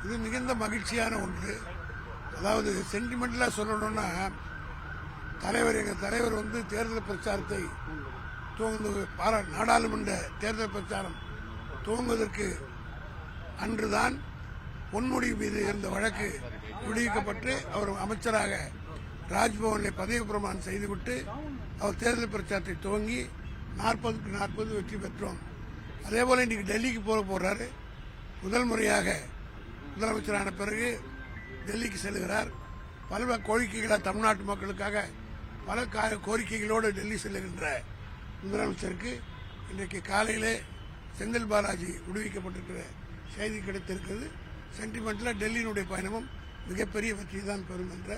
இது மிகுந்த மகிழ்ச்சியான ஒன்று. அதாவது சென்டிமெண்டலா சொல்லணும்னா, எங்கள் தலைவர் தேர்தல் பிரச்சாரத்தை நாடாளுமன்ற தேர்தல் பிரச்சாரம் துவங்குவதற்கு அன்றுதான் பொன்முடி மீது இருந்த வழக்கு விடுவிக்கப்பட்டு அவர் அமைச்சராக ராஜ்பவனில் பதவி பிரமாணம் செய்துவிட்டு அவர் தேர்தல் பிரச்சாரத்தை துவங்கி 40க்கு 40 வெற்றி பெற்றோம். அதே போல இன்னைக்கு டெல்லிக்கு போறாரு. முதல் முறையாக முதலமைச்சரான பிறகு டெல்லிக்கு செல்கிறார். பல கோரிக்கைகளாக தமிழ்நாட்டு மக்களுக்காக பல கோரிக்கைகளோடு டெல்லி செல்லுகின்ற முதலமைச்சருக்கு இன்றைக்கு காலையிலே செந்தில் பாலாஜி விடுவிக்கப்பட்டிருக்கிற செய்தி கிடைத்திருக்கிறது. சென்டிமெண்ட்ல டெல்லியினுடைய பயணமும் மிகப்பெரிய வெற்றி தான் பெறும் என்ற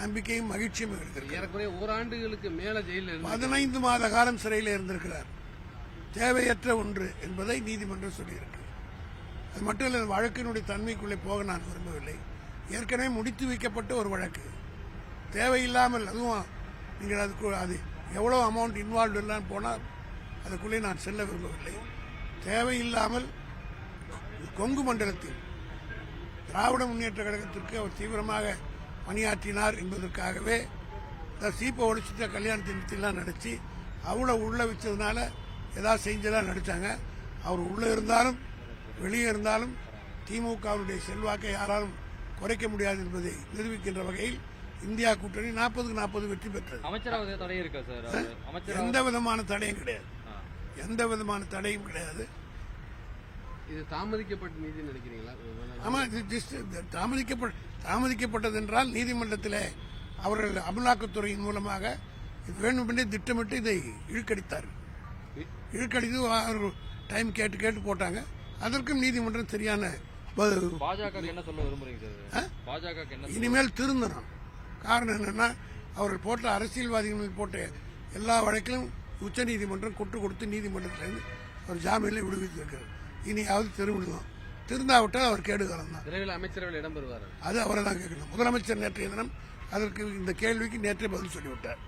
நம்பிக்கையும் மகிழ்ச்சியும் இருக்கிறது. ஓராண்டுகளுக்கு மேல ஜெயிலில் 15 மாத காலம் சிறையில் இருந்திருக்கிறார். தேவையற்ற ஒன்று என்பதை நீதிமன்றம் சொல்லியிருக்கு. அது மட்டும் இல்ல, வழக்கினுடைய தன்மைக்குள்ளே போக நான் விரும்பவில்லை. ஏற்கனவே முடித்து வைக்கப்பட்ட ஒரு வழக்கு, தேவையில்லாமல் அதுவும் நீங்கள் அது எவ்வளவு அமௌண்ட் இன்வால்வ் இல்லாமல் போனால் அதுக்குள்ளே நான் செல்ல விரும்பவில்லை. தேவையில்லாமல் கொங்கு மண்டலத்தில் திராவிட முன்னேற்ற கழகத்திற்கு அவர் தீவிரமாக பணியாற்றினார் என்பதற்காகவே சீப்பை ஒழிச்சுட்ட கல்யாணத்தினத்தெல்லாம் நடிச்சு அவளை உள்ள வச்சதுனால ஏதாவது செஞ்சதான் நடிச்சாங்க. அவர் உள்ள இருந்தாலும் வெளியே இருந்தாலும் திமுகவுடைய செல்வாக்கை யாராலும் குறைக்க முடியாது என்பதை நிரூபிக்கின்ற வகையில் இந்தியா கூட்டணி 40க்கு 40 வெற்றி பெற்றது. அமைச்சரவை தடை இருக்கா சார்? எந்த விதமான தடையும் கிடையாது. எந்த விதமான தடையும் கிடையாது. இது தாமதிக்கப்பட்ட நீதி நினைக்கிறீங்களா? ஆமா, தாமதிக்கப்பட்டது என்றால் நீதிமன்றத்தில் அவர்கள் அமலாக்கத்துறையின் மூலமாக வேண்டுமென்றே திட்டமிட்டு இதை இழுக்கடித்தார்கள். இழுக்கடித்து அவர்கள் டைம் கேட்டு போட்டாங்க. அதற்கும் நீதிமன்றம் சரியான பாஜக என்ன சொல்ல விரும்புறீங்க சார்? பாஜக இனிமேல் திருந்தணும். காரணம் என்னன்னா, அவர்கள் போட்ட அரசியல்வாதிகள் போட்ட எல்லா வழக்கிலும் உச்ச நீதிமன்றம் கொடுத்து நீதிமன்றத்திலிருந்து அவர் ஜாமீனில் விடுவித்திருக்கிறார். இனியாவது திருவிடுவோம். திருந்தாவிட்டால் அவர் கேடுகாலம் தான். விரைவில் அமைச்சரவையில் இடம்பெறுவார். அது அவரை தான் கேட்கணும். முதலமைச்சர் நேற்றைய தினம் அதற்கு இந்த கேள்விக்கு நேற்றே பதில் சொல்லிவிட்டார்.